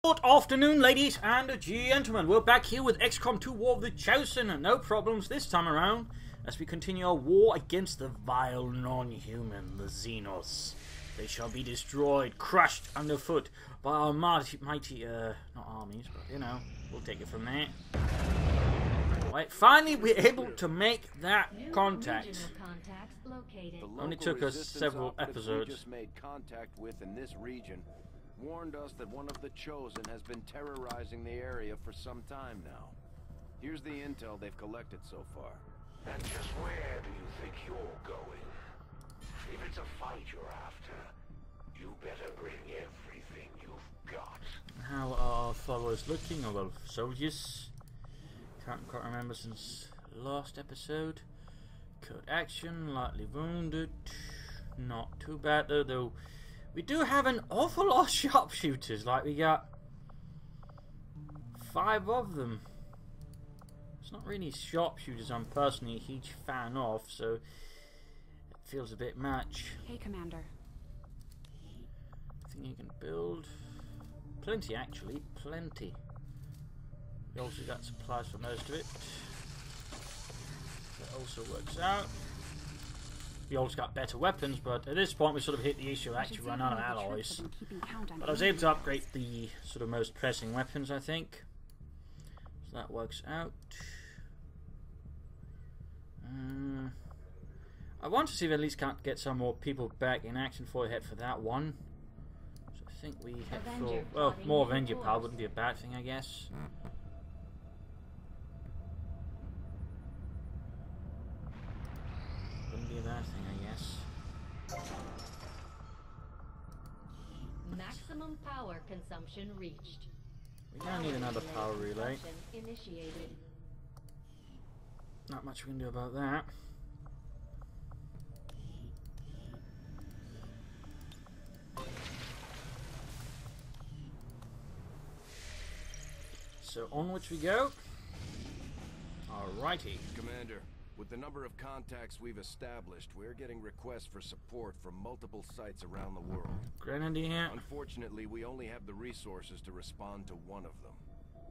Good afternoon, ladies and gentlemen. We're back here with Xcom 2 War of the Chosen. No problems this time around as we continue our war against the vile non-human, the Xenos. They shall be destroyed, crushed underfoot by our mighty, not armies, but you know, we'll take it from there. Right, finally we're able to make that contact. Only took us several episodes. Just made contact with in this region warned us that one of the Chosen has been terrorizing the area for some time now. Here's the intel they've collected so far. And just where do you think you're going? If it's a fight you're after, you better bring everything you've got. How are our followers looking? Oh well, soldiers. Can't quite remember since last episode. Code action, lightly wounded. Not too bad though. We do have an awful lot of sharpshooters. Like we got 5 of them. It's not really sharpshooters I'm personally a huge fan of, so it feels a bit much. Hey, Commander. I think you can build plenty, actually, plenty. We also got supplies for most of it. That also works out. We also got better weapons, but at this point we sort of hit the issue of actually run out of alloys. But I was able to upgrade the sort of most pressing weapons, I think. So that works out. I want to see if at least can't get some more people back in action before we head for that one. So I think we head for, well, more Avenger power wouldn't be a bad thing, I guess. Wouldn't be a bad thing, I guess. Maximum power consumption reached. We don't need another power relay. Initiated. Not much we can do about that. So onwards we go. Alrighty. Commander, with the number of contacts we've established, we're getting requests for support from multiple sites around the world. Grenadier. Unfortunately, we only have the resources to respond to one of them.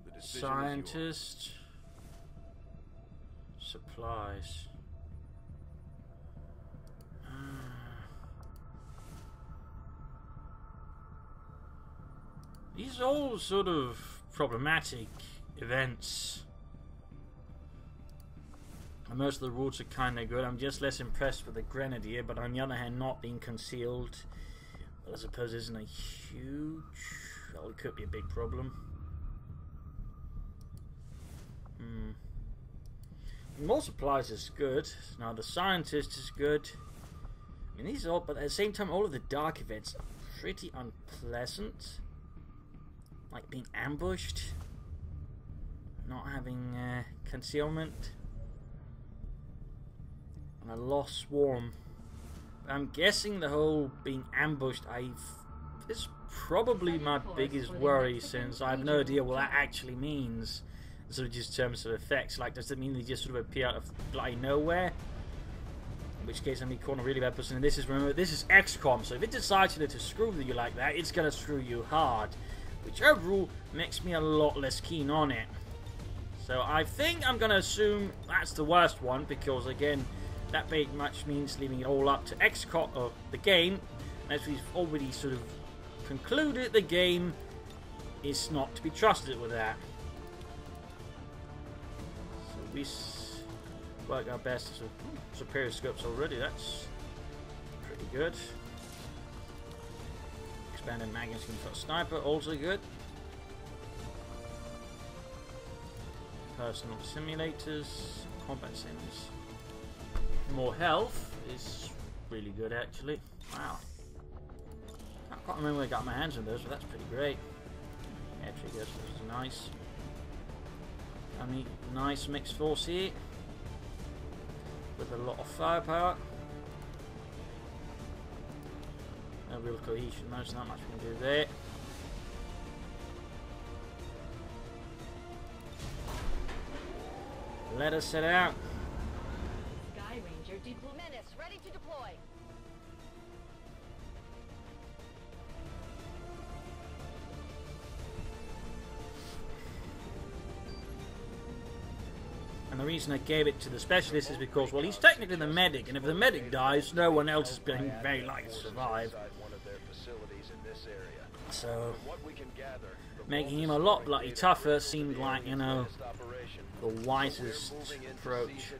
The decision Scientist. Supplies. These are all sort of problematic events. And most of the routes are kind of good. I'm just less impressed with the Grenadier, but on the other hand, not being concealed, well, I suppose isn't a huge... well, it could be a big problem. More supplies is good. Now the Scientist is good. I mean, these are all, but at the same time, all of the dark events are pretty unpleasant. Like being ambushed, not having concealment, and a lost swarm. I'm guessing the whole being ambushed is probably my biggest worry, since I have no idea what that actually means. Sort of just terms of effects. Like, does it mean they just sort of appear out of bloody nowhere? In which case, I'm be caught in a really bad position. And this is, remember, this is Xcom, so if it decides to screw you like that, it's gonna screw you hard. Which overall makes me a lot less keen on it. So I think I'm gonna assume that's the worst one, because again, that very much means leaving it all up to Xcom, or the game. As we've already sort of concluded, the game is not to be trusted with that. We work our best to superior scopes already. That's pretty good. Expanded magazine for a sniper, also good. Personal simulators, combat sims. More health is really good, actually. Wow. I can't remember when I got my hands on those, but that's pretty great. Yeah, triggers, this is nice. I mean, nice mixed force here with a lot of firepower. No real cohesion, there's not much we can do there. Let us set out. Sky Ranger Menace ready to deploy. And the reason I gave it to the specialist is because, well, he's technically the medic, and if the medic dies, no one else is very likely to survive. So, making him a lot bloody tougher seemed like, you know, the wisest approach.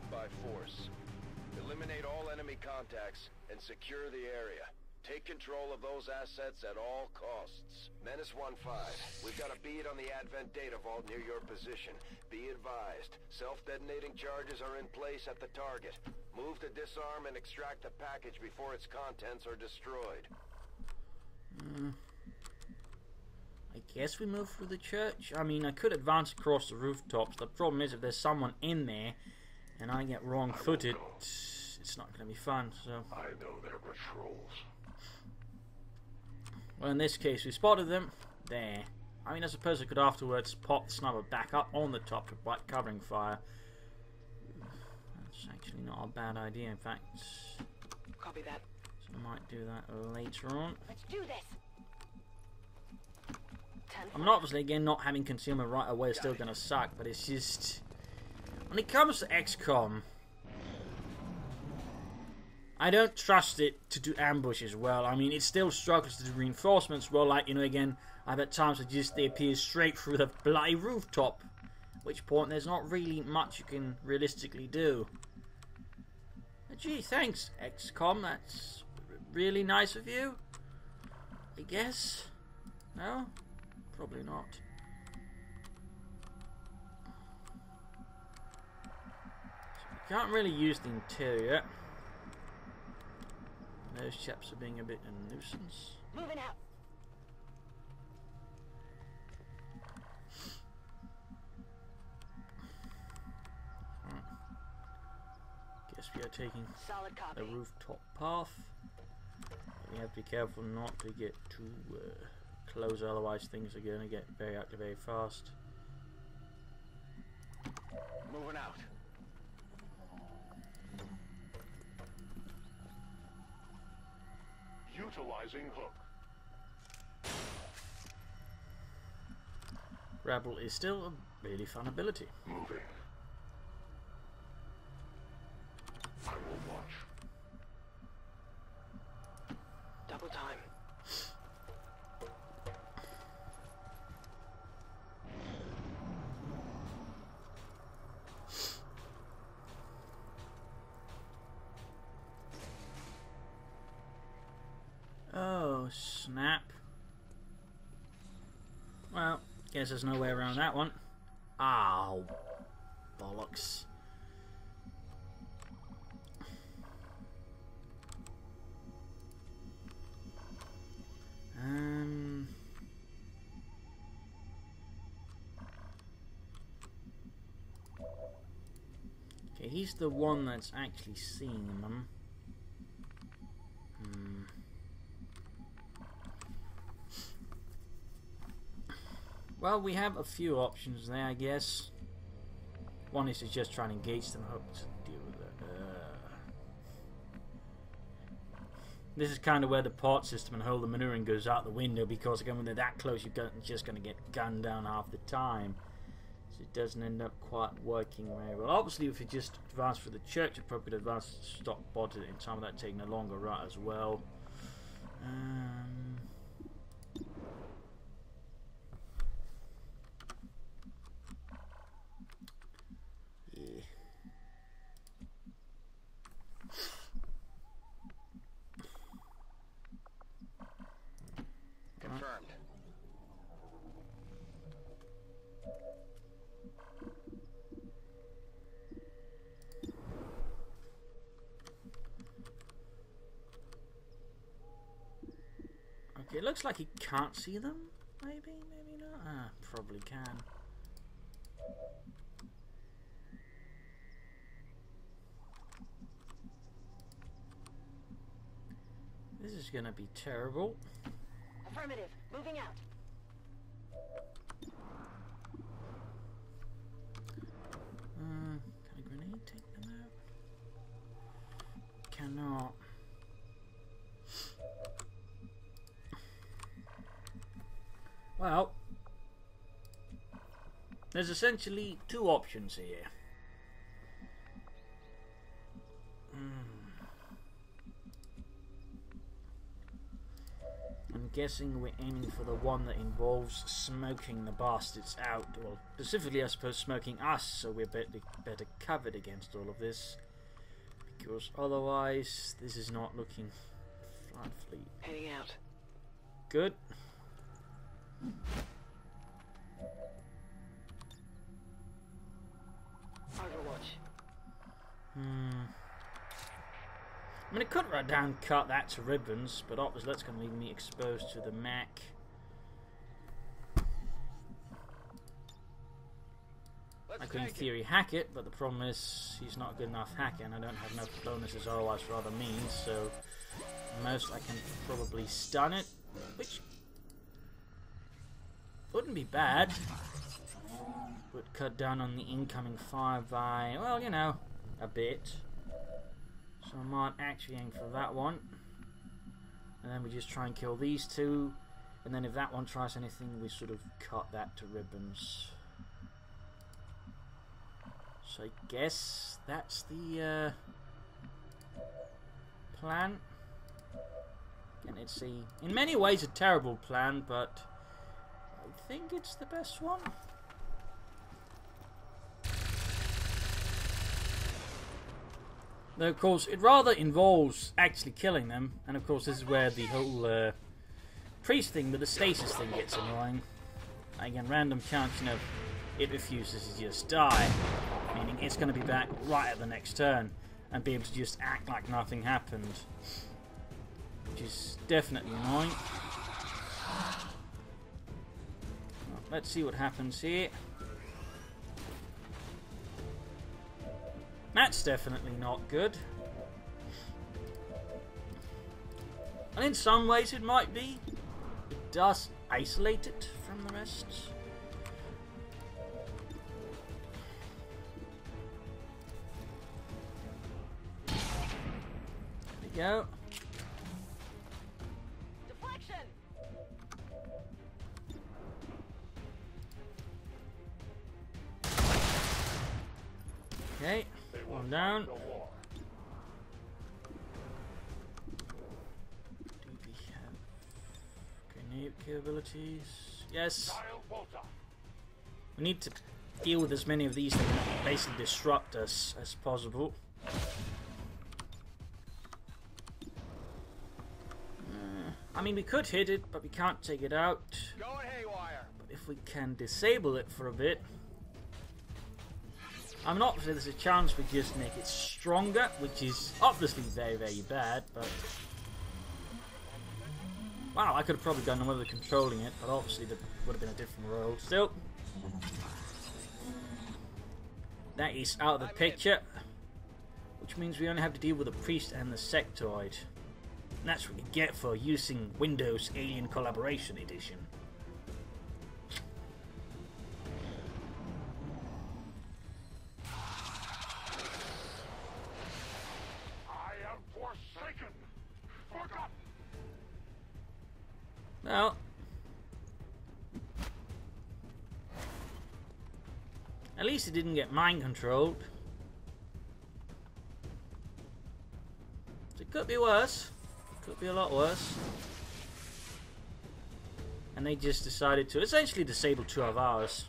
Eliminate all enemy contacts and secure the area. Take control of those assets at all costs. Menace 1-5, we've got a bead on the Advent data vault near your position. Be advised, self-detonating charges are in place at the target. Move to disarm and extract the package before its contents are destroyed. I guess we move through the church. I mean, I could advance across the rooftops. The problem is if there's someone in there and I get wrong-footed, it's not going to be fun. So I know their patrols. Well, in this case, we spotted them. There. I mean, I suppose I could afterwards pop the sniper back up on the top to provide covering fire. That's actually not a bad idea, in fact. Copy that. So I might do that later on. Let's do this. I mean, obviously, again, not having concealment right away is still going to suck, but it's just... When it comes to Xcom, I don't trust it to do ambushes well. I mean, it still struggles to do reinforcements well. Like, you know, again, I've had times where they appear straight through the bloody rooftop. At which point, there's not really much you can realistically do. But gee, thanks, Xcom. That's really nice of you. I guess. No? Probably not. So we can't really use the interior. Those chaps are being a bit of a nuisance. Moving out. Guess we are taking Solid copy. the rooftop path. We have to be careful not to get too close, otherwise things are going to get very active very fast. Moving out. Utilizing hook. Rabble is still a really fun ability. Moving. I will watch. Double time. Oh, snap. Well, guess there's no way around that one. Ow. Bollocks. Okay, he's the one that's actually seeing them. Well, we have a few options there, I guess. One is to just try and engage them, hope to deal with it. This is kind of where the port system and whole the maneuvering goes out the window, because again, when they're that close, you're just going to get gunned down half the time. So it doesn't end up quite working very well. Obviously, if you just advance through the church, you'd probably advance to stop botted in time without taking a longer route as well. Confirmed. Okay, it looks like he can't see them. Maybe, maybe not. Ah, probably can. This is gonna be terrible. Affirmative. Moving out. Can a grenade take them out? Cannot. Well, there's essentially two options here. I'm guessing we're aiming for the one that involves smoking the bastards out. Well, specifically, I suppose, smoking us, so we're better covered against all of this. Because otherwise, this is not looking fleet. Heading out. Good. Overwatch. I mean, it could right down cut that to ribbons, but obviously that's going to leave me exposed to the Mac. I could in theory hack it, but the problem is he's not a good enough hacker and I don't have enough bonuses otherwise for other means, so most I can probably stun it, which wouldn't be bad. Would cut down on the incoming fire by, well, you know, a bit. So I might actually aim for that one. And then we just try and kill these two. And then if that one tries anything, we sort of cut that to ribbons. So I guess that's the plan. And it's in many ways a terrible plan, but I think it's the best one. Though, of course, it rather involves actually killing them, and of course this is where the whole priest thing with the stasis thing gets annoying. Again, random chance, you know, it refuses to just die, meaning it's going to be back right at the next turn, and be able to just act like nothing happened, which is definitely annoying. Well, let's see what happens here. That's definitely not good. And in some ways it might be. It does isolate it from the rest. There we go. Deflection. Okay. One down. Do we have grenade capabilities? Yes. We need to deal with as many of these that can basically disrupt us as possible. I mean, we could hit it, but we can't take it out. Going haywire. But if we can disable it for a bit, I mean, obviously there's a chance we just make it stronger, which is obviously very, very bad, but... Wow, I could have probably done away with controlling it, but obviously that would have been a different role. Still, that is out of the picture, which means we only have to deal with the priest and the sectoid. And that's what you get for using Windows Alien Collaboration Edition. Well, at least it didn't get mind controlled. So it could be worse. It could be a lot worse. And they just decided to essentially disable 2 of ours.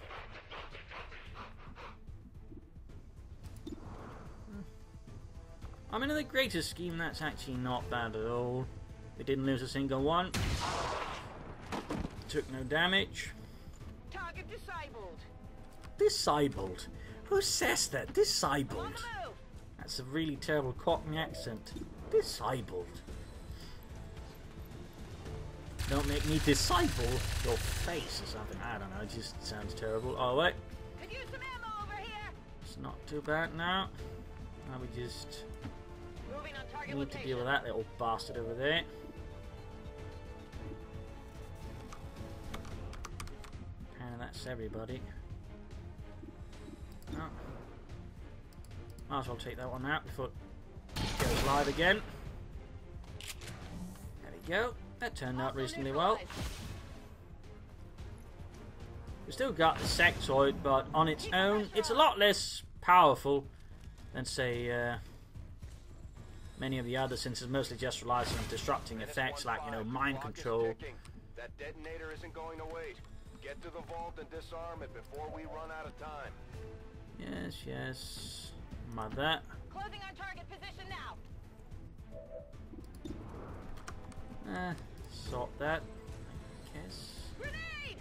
I mean, in the greater scheme, that's actually not bad at all. We didn't lose a single one. Took no damage. Target disabled. Disabled? Who says that? Disabled? That's a really terrible Cockney accent. Disabled. Don't make me disciple your face or something. I don't know, it just sounds terrible. Oh, wait. Could use some ammo over here. It's not too bad now. Now we just Moving on target need to location. deal with that little bastard over there. And that's everybody. Oh. Might as well take that one out before it goes live again. There we go. That turned out reasonably well. We still got the sectoid, but on its own, it's a lot less powerful than, say, Many of the other sensors mostly just relies on disrupting effects like, you know, mind control. That detonator isn't going to wait. Get to the vault and disarm it before we run out of time. Yes, yes. Mind that. Closing on target position now. Sort that, I guess. Grenade!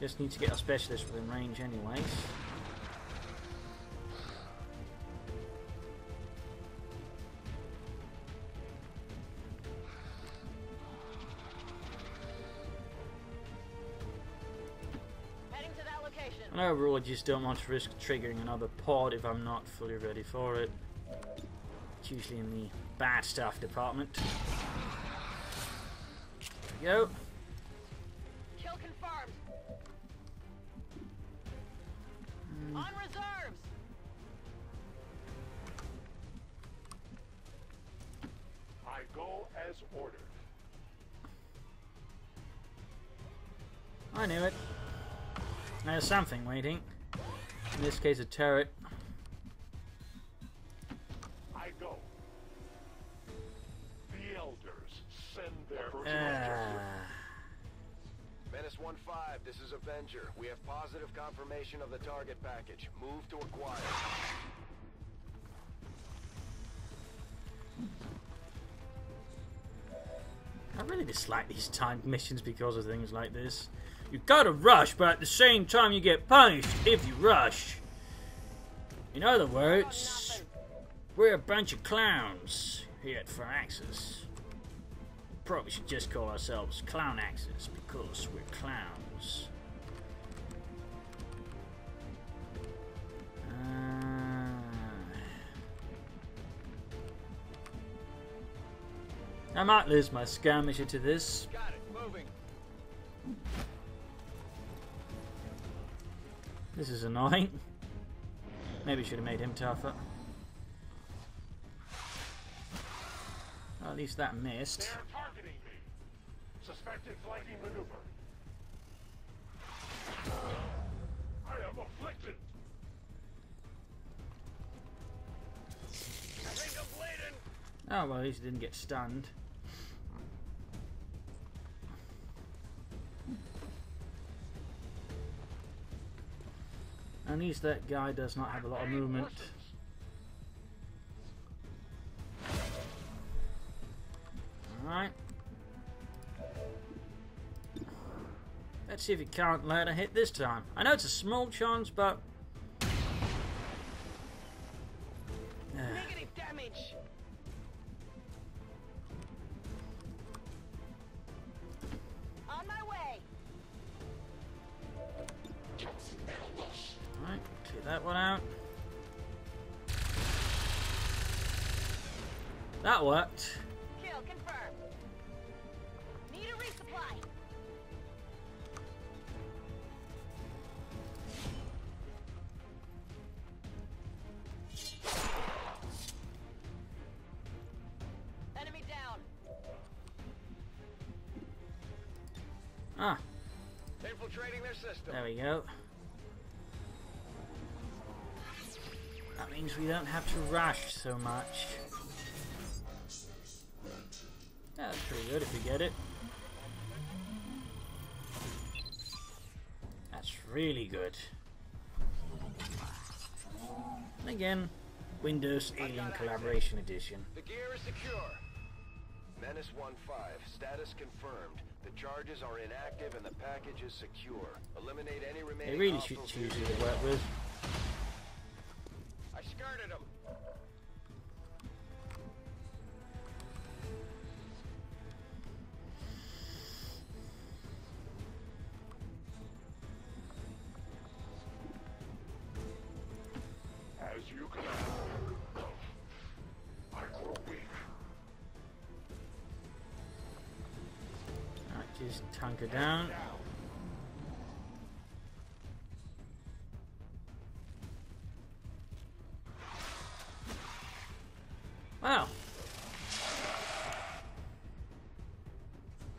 Just need to get a specialist within range anyways. Heading to that location. And overall, I just don't want to risk triggering another pod if I'm not fully ready for it. It's usually in the bad stuff department. There we go. Kill confirmed. On reserves. I go as ordered. I knew it. There's something waiting. In this case, a turret. I go. The elders send their Menace 1-5, this is Avenger. We have positive confirmation of the target package. Move to acquire. I really dislike these timed missions because of things like this. You gotta rush, but at the same time you get punished if you rush. In other words, we're a bunch of clowns here at Firaxis. Probably should just call ourselves Clown Axis because we're clowns. I might lose my skirmisher to this. Got it, moving. This is annoying. Maybe should have made him tougher. Well, at least that missed. They're targeting me. Suspected flanking maneuver. I am afflicted. I think I'm bleeding. Oh well, at least he didn't get stunned. At least that guy does not have a lot of movement. Alright. Let's see if he can't let a hit this time. I know it's a small chance, but... Negative damage. On my way. Alright, clear that one out. That worked. Kill confirmed. Need a resupply. Enemy down. Ah, Infiltrating their system. there we go. That means we don't have to rush so much. Yeah, that's pretty good if we get it. That's really good. And again, Windows Alien Collaboration Edition. The gear is secure. Menace 1-5, status confirmed. The charges are inactive and the package is secure. Eliminate any remaining. They really should choose who to work with. I skirted him. As you command. I grow weak. Alright, just hunker down. Wow.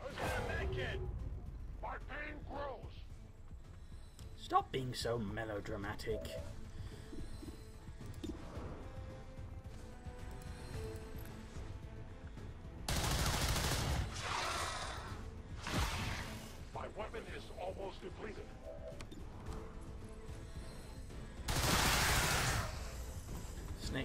Who's got that kid? My pain grows. Stop being so melodramatic.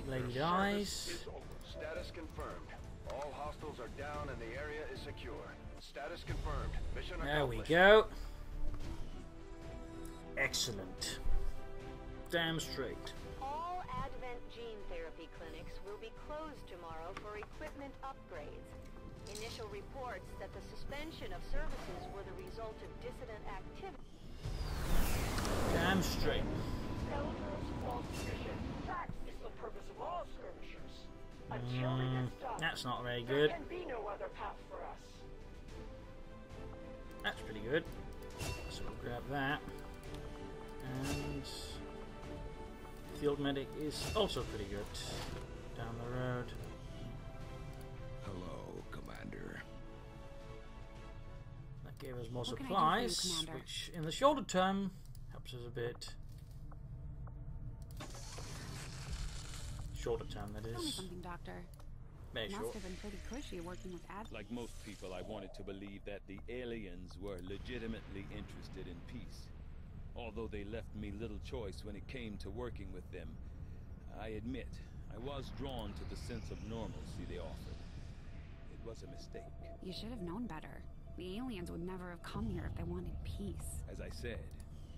Snake Lady dies. Status confirmed. All hostiles are down and the area is secure. Status confirmed. Mission There we accomplished. go. Excellent. Damn straight. All Advent gene therapy clinics will be closed tomorrow for equipment upgrades. Initial reports that the suspension of services were the result of dissident activity. Damn straight. Elders false mission. That is the purpose of all skirmishers. Until it is done, That's not very there good. can be no other path for us. That's pretty good. So we'll grab that. And Field Medic is also pretty good. Down the road. Hello, Commander. That gave us more What can I do for you, supplies, Commander? which in the shorter term helps us a bit. Shorter term, that Tell me is. something, Doctor. Very Must short. have been pretty cushy working with Like most people, I wanted to believe that the aliens were legitimately interested in peace. Although they left me little choice when it came to working with them, I admit I was drawn to the sense of normalcy they offered. It was a mistake. You should have known better. The aliens would never have come here if they wanted peace. As I said,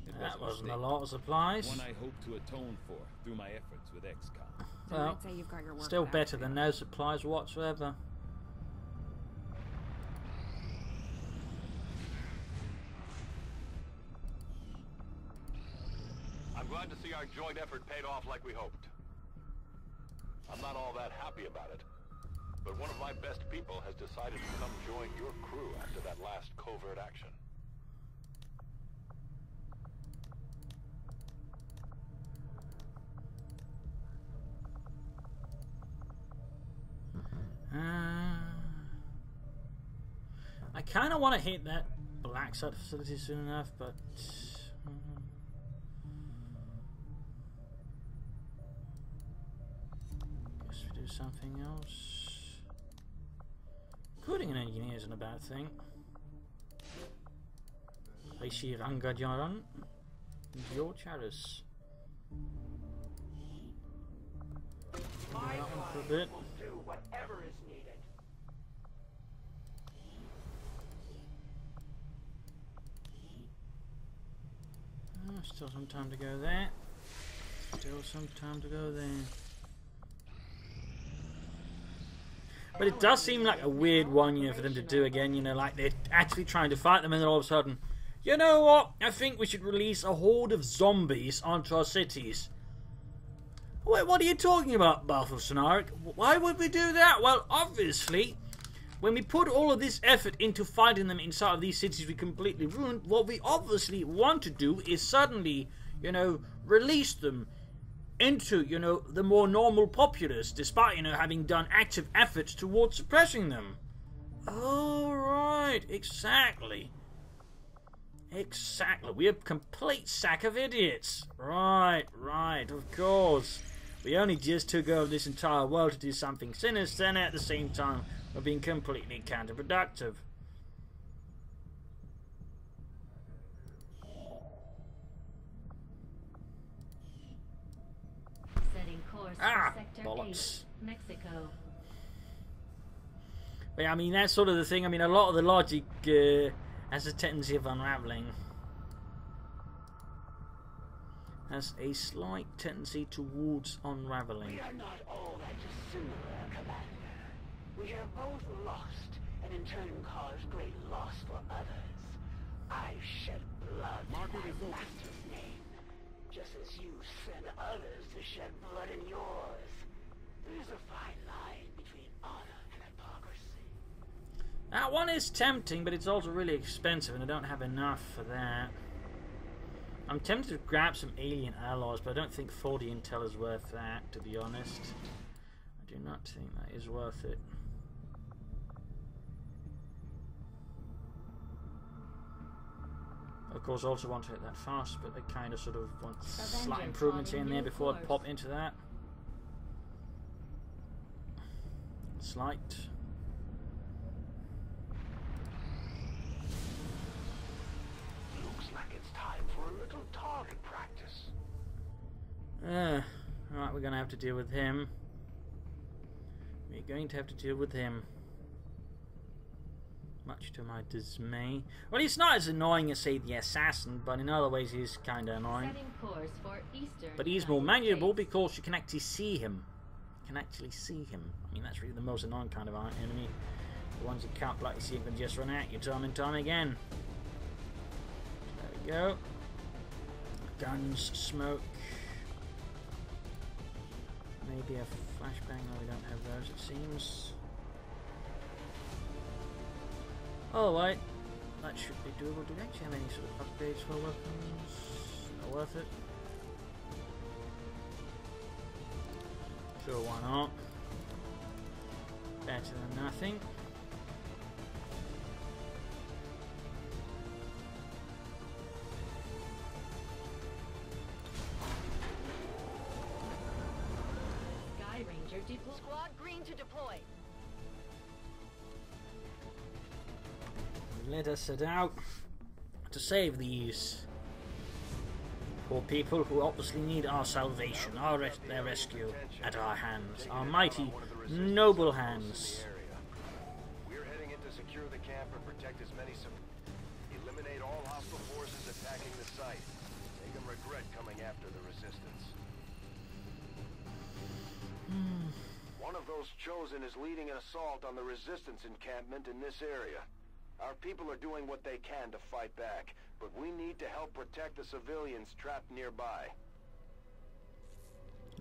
it That was wasn't a a mistake. lot of supplies. One I hope to atone for through my efforts with Xcom. Then Well, I'd say you've got your work still cut out better for than you. no supplies whatsoever. I'm glad to see our joint effort paid off like we hoped. I'm not all that happy about it, but one of my best people has decided to come join your crew after that last covert action. I kind of want to hit that black site facility soon enough, but guess we do something else. Recruiting an engineer isn't a bad thing. Rishi Rangajaran and George Harris. My That one for a mind bit. will do whatever is needed. Still some time to go there. Still some time to go there. But it does seem like a weird one, you know, for them to do again. You know, like they're actually trying to fight them, and then all of a sudden, you know what? I think we should release a horde of zombies onto our cities. Wait, what are you talking about, Balfour Sonarik? Why would we do that? Well, obviously, when we put all of this effort into fighting them inside of these cities we completely ruined, what we obviously want to do is suddenly, you know, release them into, you know, the more normal populace, despite, you know, having done active efforts towards suppressing them. Oh, right, exactly. Exactly. We're a complete sack of idiots. Right, of course. We only just took over this entire world to do something sinister, and at the same time, we're being completely counterproductive. Setting course Ah, for Sector bollocks. 8, Mexico. But yeah, I mean, that's sort of the thing. I mean, a lot of the logic has a tendency of unraveling. Has a slight tendency towards unraveling. We are not all that dissimilar, Commander. We have both lost, and in turn caused great loss for others. I've shed blood in my master's name, just as you send others to shed blood in yours. There's a fine line between honor and hypocrisy. That one is tempting, but it's also really expensive, and I don't have enough for that. I'm tempted to grab some alien alloys, but I don't think 40 intel is worth that, to be honest. I do not think that is worth it. Of course, I also want to hit that fast, but I kind of sort of want slight improvements in there before I pop into that. Slight. Looks like it's time for a little target practice. Right, we're going to have to deal with him. going to have to deal with him. Much to my dismay. Well, he's not as annoying as, say, the assassin, but in other ways he's kind of annoying. But he's more manageable because you can actually see him. You can actually see him. I mean, that's really the most annoying kind of enemy. The ones you can't bloody see can just run at you time and time again. There we go. Guns, smoke. Maybe a flashbang. No, we don't have those, it seems. Oh, wait. That should be doable. Do we actually have any sort of upgrades for weapons? Not worth it. Sure, why not? Better than nothing. Sky Ranger deploy. Squad green to deploy. Let us set out to save these poor people who obviously need our salvation, their rescue at our hands, our mighty, noble hands. We're heading in to secure the camp and protect as many eliminate all hostile forces attacking the site. Make them regret coming after the resistance. One of those chosen is leading an assault on the resistance encampment in this area. Our people are doing what they can to fight back, but we need to help protect the civilians trapped nearby.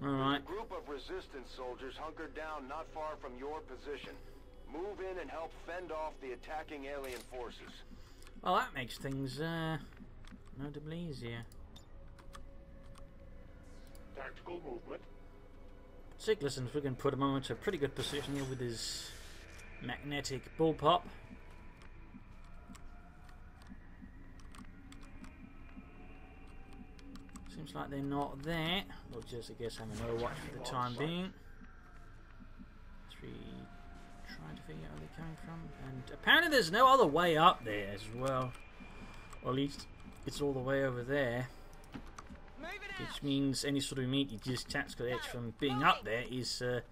Alright. A group of resistance soldiers hunkered down not far from your position. Move in and help fend off the attacking alien forces. Well, that makes things notably easier. Tactical movement. Particularly since we can put him into a pretty good position here with his magnetic bullpup. Seems like they're not there. We'll just, I guess, have an overwatch for the time being. Trying to figure out where they're coming from. And apparently there's no other way up there as well. Or at least it's all the way over there. Which means any sort of immediate just tactical edge from being up there is, for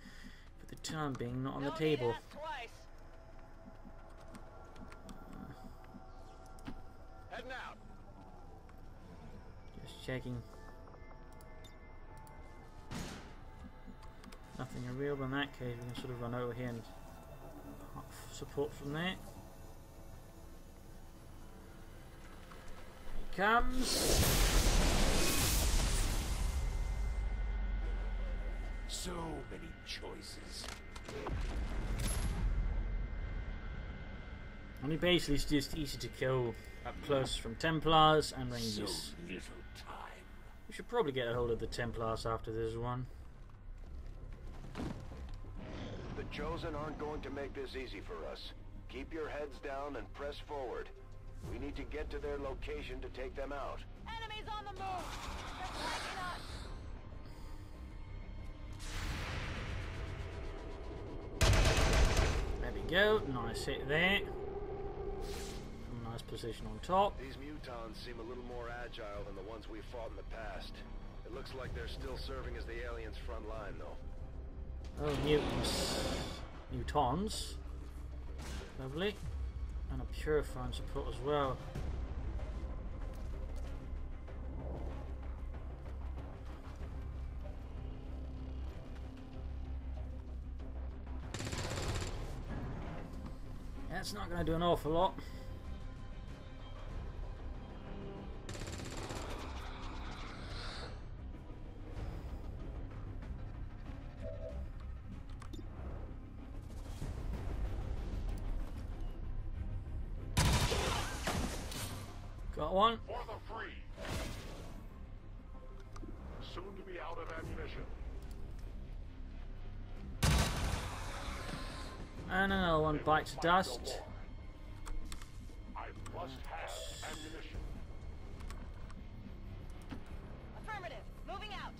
the time being, not on the table. Heading out. Just checking. Nothing real, but in that case we can sort of run over here and support from there. Here he comes. So many choices. Only basically it's just easy to kill up close from Templars and Rangers. So little time. We should probably get a hold of the Templars after this one. The Chosen aren't going to make this easy for us. Keep your heads down and press forward. We need to get to their location to take them out. Enemies on the move! They're flanking us! There we go, nice hit there. Nice position on top. These mutons seem a little more agile than the ones we fought in the past. It looks like they're still serving as the aliens' front line, though. Oh, mutants. Mutons. Lovely. And a purifying support as well. That's not going to do an awful lot. Got one. For the free. Soon to be out of ammunition. And another one bites dust. I must have ammunition. Affirmative. Moving out.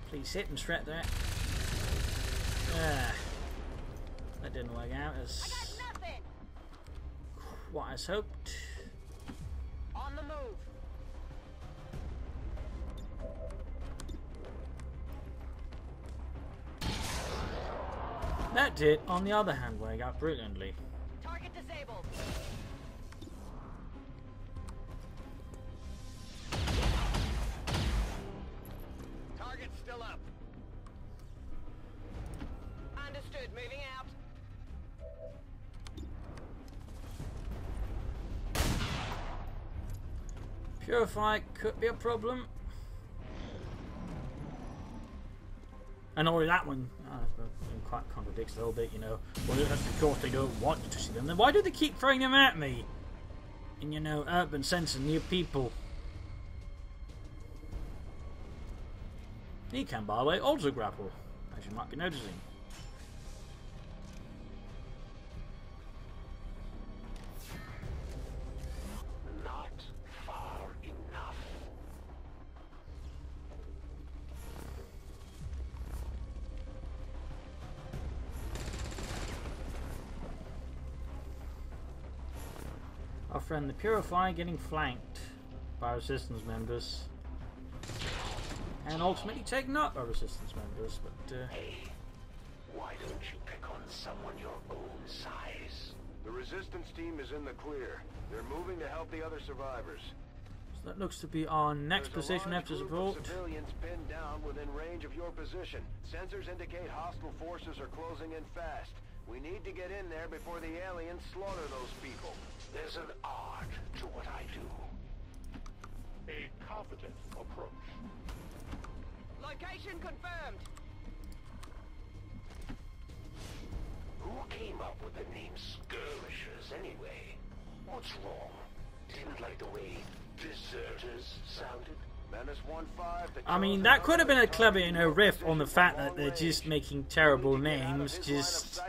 Please hit and shred that. Ah, that didn't work out as what I hoped. On the move. That did, on the other hand, work out brilliantly. Target disabled. Target's still up. Understood. Moving out. Purify could be a problem. And only that one quite contradicts a little bit, you know. Well, that's because they don't want you to see them. Then why do they keep throwing them at me? In, you know, urban sense and near people. He can, by the way, also grapple, as you might be noticing. Not far enough. Our friend the Purify getting flanked by resistance members. And ultimately taken up by resistance members, but Hey, why don't you pick on someone your own size? The resistance team is in the clear. They're moving to help the other survivors. so that looks to be our next There's a position large after group support. of civilians pinned down within range of your position. Sensors indicate hostile forces are closing in fast. We need to get in there before the aliens slaughter those people. There's an art to what I do. A competent approach. Location confirmed. Who came up with the name Skirmishers anyway? What's wrong? Didn't like the way deserters sounded? Menace 1-5. I mean, that could have been a clever, you know, riff on the fact that they're just making terrible names. Just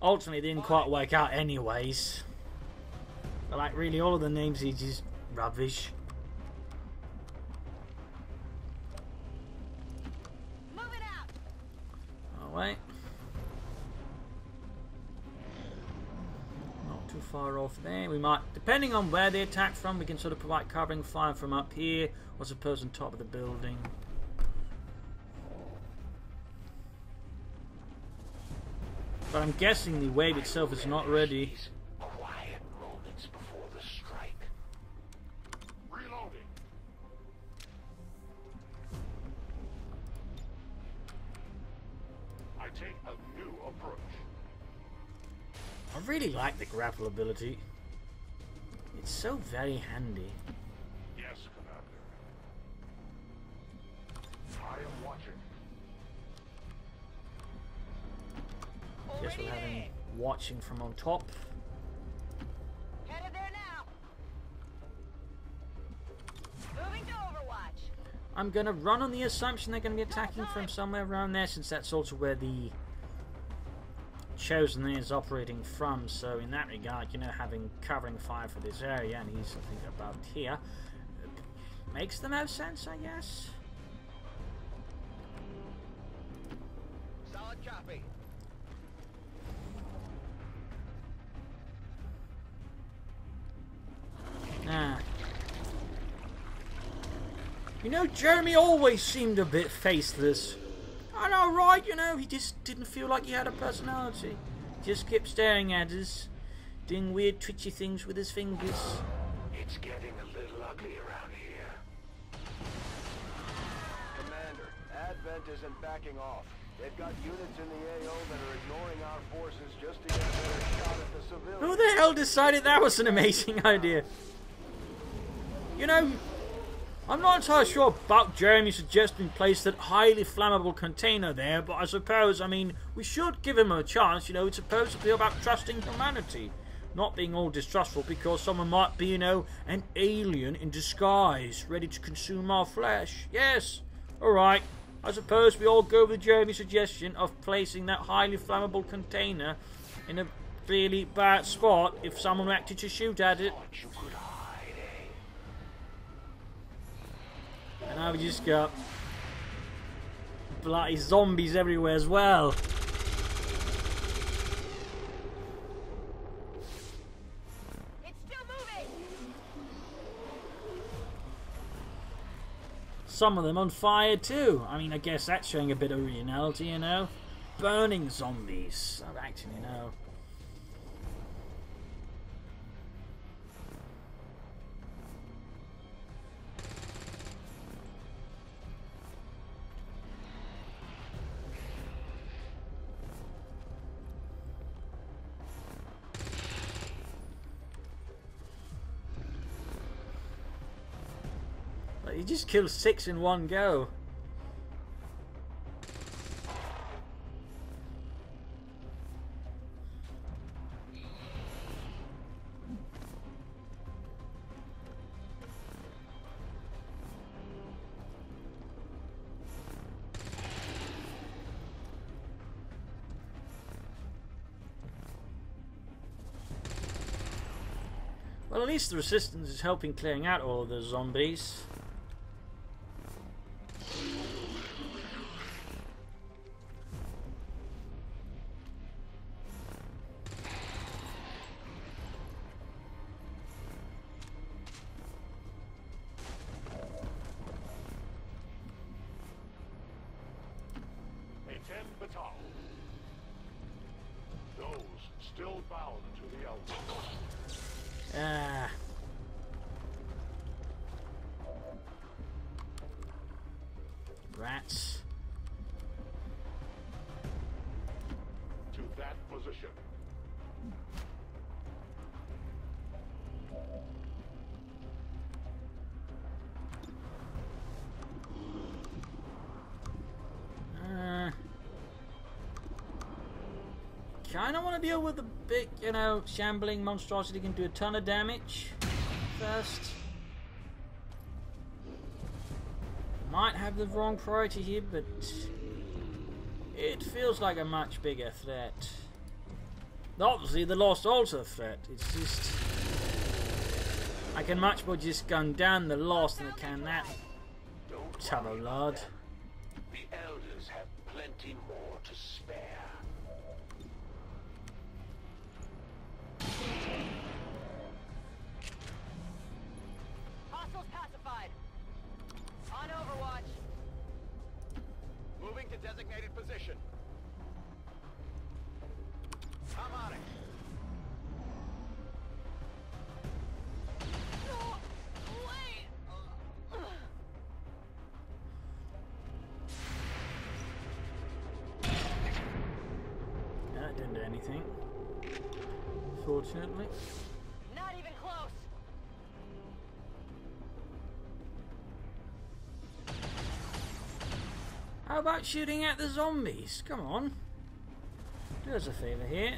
ultimately didn't quite work out, anyways. But like, really, all of the names are just rubbish. Moving out. Oh wait, not too far off there. We might, depending on where they attack from, we can sort of provide covering fire from up here, or suppose on top of the building. But I'm guessing the wave itself is not ready. These quiet moments before the strike. Reloading. I take a new approach. I really like the grapple ability. It's so very handy. Yes, Commander. I am watching. Guess we're having watching from on top. Headed there now. Moving to Overwatch. I'm gonna run on the assumption they're gonna be attacking from somewhere around there, since that's also where the Chosen is operating from. So in that regard, you know, having covering fire for this area, and he's, I think, about here, makes the most sense, I guess. Solid copy. Ah. You know, Jeremy always seemed a bit faceless. I know, right? You know, he just didn't feel like he had a personality. Just kept staring at us, doing weird twitchy things with his fingers. It's getting a little ugly around here. Commander, Advent isn't backing off. They've got units in the AO that are ignoring our forces just to get a better shot at the civilians. Who the hell decided that was an amazing idea? You know, I'm not entirely sure about Jeremy suggesting place that highly flammable container there, but I suppose, I mean, we should give him a chance. You know, it's supposed to be about trusting humanity, not being all distrustful because someone might be, you know, an alien in disguise, ready to consume our flesh. Yes, alright, I suppose we all go with Jeremy's suggestion of placing that highly flammable container in a really bad spot if someone acted to shoot at it. You could hide, eh? And now we just got bloody zombies everywhere as well. It's still moving. Some of them on fire too. I mean, I guess that's showing a bit of originality, you know. burning zombies. I actually know. He just killed 6 in one go. Well, at least the resistance is helping clearing out all of the zombies. Those still bound to the elders. Rats. To that position. Kinda want to deal with the big, you know, shambling monstrosity can do a ton of damage first. Might have the wrong priority here, but it feels like a much bigger threat. Obviously, the Lost also threat. It's just I can much more just gun down the Lost than I can that Tubbo Lord. The elders have plenty more to spare. Hostiles pacified. On Overwatch. Moving to designated position. I'm on it. No way. Yeah, that didn't do anything. Fortunately. Not even close. How about shooting at the zombies? Come on. Do us a favour here.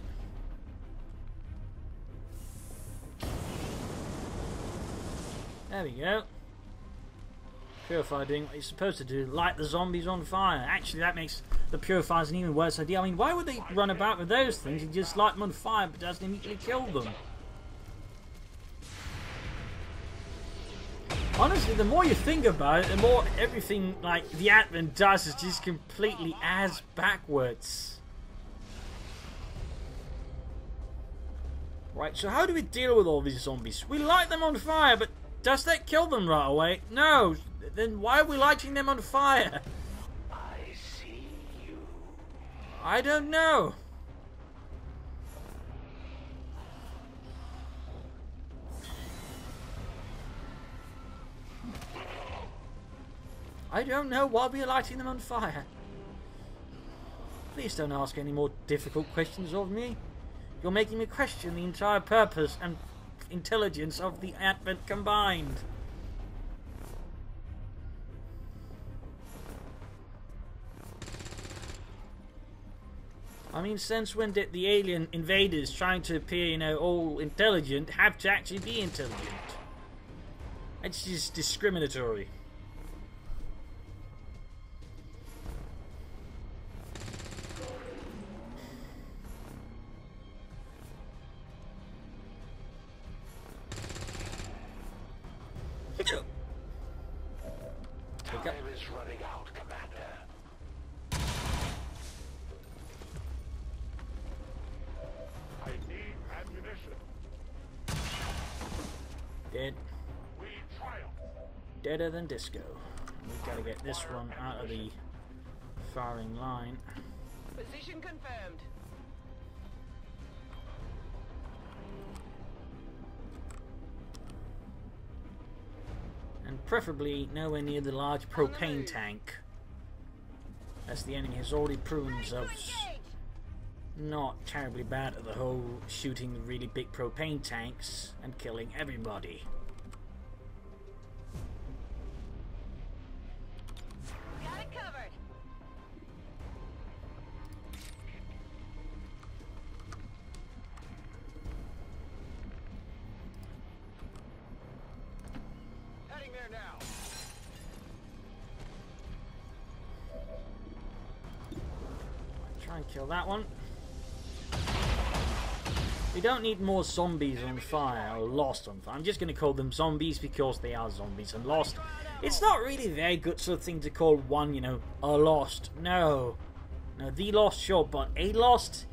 There we go. Purifier doing what he's supposed to do, light the zombies on fire. Actually, that makes the Purifiers an even worse idea. I mean, why would they run about with those things and just light them on fire but doesn't immediately kill them? Honestly, the more you think about it, the more everything like the Advent does is just completely ass backwards. Right, so how do we deal with all these zombies? We light them on fire, but does that kill them right away? No. Then why are we lighting them on fire? I see you. I don't know. I don't know why we're lighting them on fire. Please don't ask any more difficult questions of me. You're making me question the entire purpose and intelligence of the Advent combined. I mean, since when did the alien invaders trying to appear, you know, all intelligent have to actually be intelligent? It's just discriminatory. Time is running out, Commander. I need ammunition. Dead. We triumph. Deader than disco. We've got to get this one out of the firing line. Position confirmed. And preferably nowhere near the large propane tank, as the enemy has already proven themselves not terribly bad at the whole shooting the really big propane tanks and killing everybody. Got it covered. Heading there now. Try and kill that one. We don't need more zombies on fire, or Lost on fire. I'm just going to call them zombies because they are zombies. And Lost, it's not really a very good sort of thing to call one, you know, a Lost. No. No, the Lost, sure, but a Lost?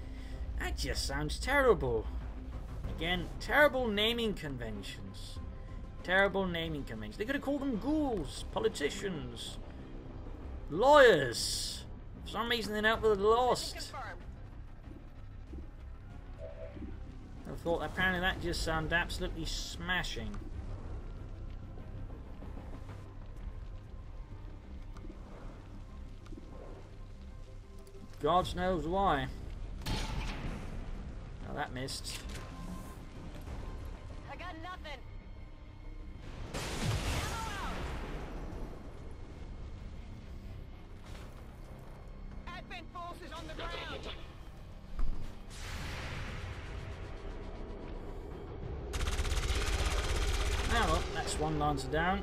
That just sounds terrible. Again, terrible naming conventions. Terrible naming conventions. They're going to call them ghouls, politicians, lawyers. For some reason they're not with Lost. Confirmed. I thought apparently that just sounded absolutely smashing. God knows why. Oh, that missed. I got nothing. Advent forces on the ground. Ah, well, that's one Lancer down.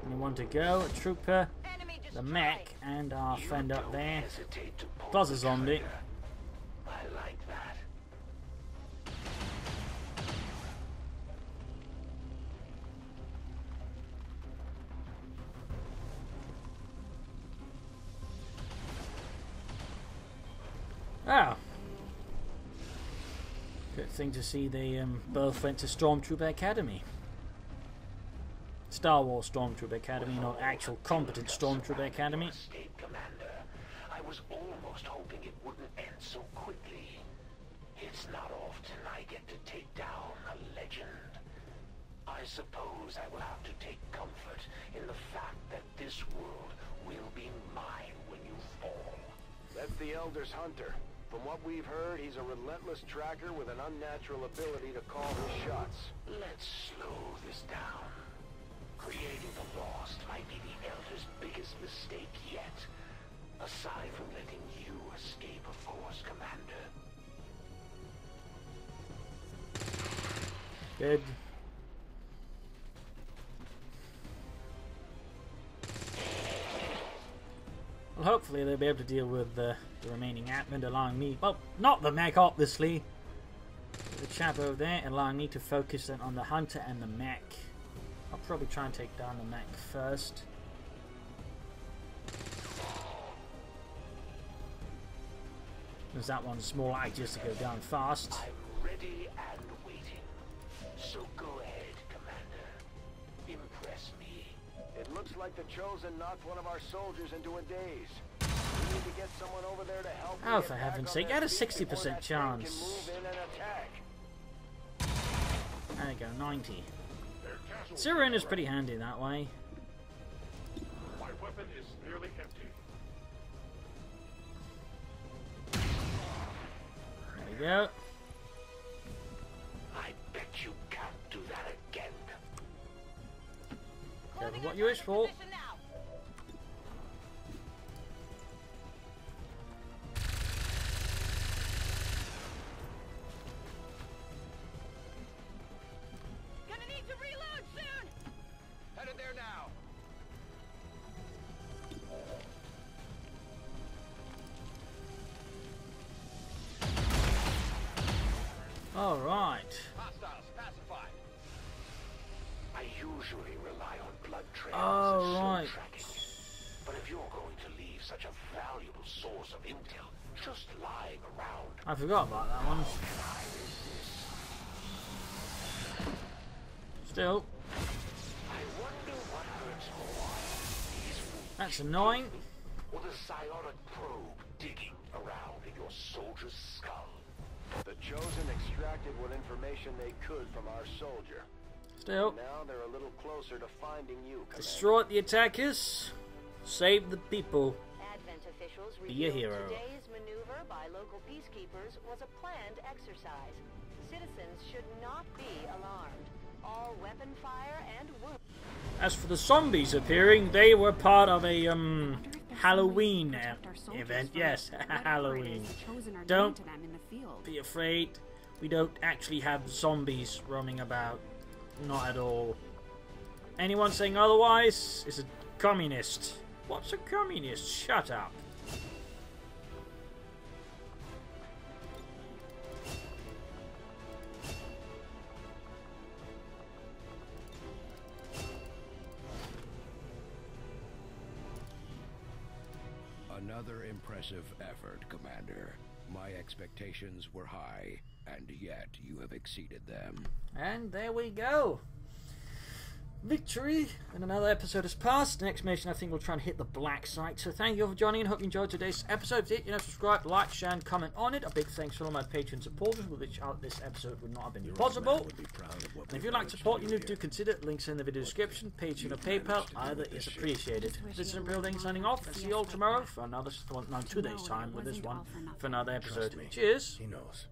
Only one to go. A trooper, Enemy the destroyed. mech, and our friend up there. Hesitate to pull Plus a the zombie. trigger. I like that. Oh. Good thing to see they both went to Stormtrooper Academy. Star Wars Stormtrooper Academy, not actual competent Stormtrooper Academy. Escape, Commander. I was almost hoping it wouldn't end so quickly. It's not often I get to take down a legend. I suppose I will have to take comfort in the fact that this world will be mine when you fall. That's the Elder's Hunter. From what we've heard, he's a relentless tracker with an unnatural ability to call his shots. Let's slow this down. Creating the Lost might be the Elder's biggest mistake yet. Aside from letting you escape, of course, Commander. Good. Well, hopefully they'll be able to deal with the remaining admin, allowing me, well, not the mech, obviously. The chap over there, allowing me to focus then on the hunter and the mech. I'll probably try and take down the mech first. Because that one's more likely just to go down fast. I'm ready and waiting. So go ahead, Commander. Impress me. It looks like the Chosen knocked one of our soldiers into a daze. We need to get someone over there to help. Oh, for heaven's sake, I had a 60% chance. There you go, 90. Syrian is pretty handy that way. My weapon is nearly empty. There we go. I bet you can't do that again. Careful what you wish for. Position now. Gonna need to reload soon. Headed there now. All right. Hostiles pacified. I usually rely on blood trails All as right. soul tracking. But if you're going to leave such a valuable source of intel just lying around, I forgot about that one. Still, I wonder what hurts more. These that's annoying. or the psionic probe digging around. soldier's skull. The Chosen extracted what information they could from our soldier. Still, Now they're a little closer to finding you, Commander. destroy the attackers, save the people. Advent officials Be a revealed hero. today's maneuver by local peacekeepers was a planned exercise. Citizens should not be alarmed. All weapon fire and wound. As for the zombies appearing, they were part of a Halloween event. Yes, Halloween. Don't be afraid. We don't actually have zombies roaming about. Not at all. Anyone saying otherwise is a communist. What's a communist? Shut up. Another impressive effort, Commander. My expectations were high, and yet you have exceeded them. And there we go. Victory, and another episode has passed. The next mission I think we'll try and hit the black site. So thank you all for joining and hope you enjoyed today's episode. If you did, subscribe, like, share and comment on it. A big thanks to all my Patreon supporters with which this episode would not have been possible. And if you'd like to support, you do consider it. Links in the video description. Patreon or PayPal, either is appreciated. This is Building signing off, and see you all tomorrow for another, well, no, 2 days time with this one, for another episode. Cheers. He knows.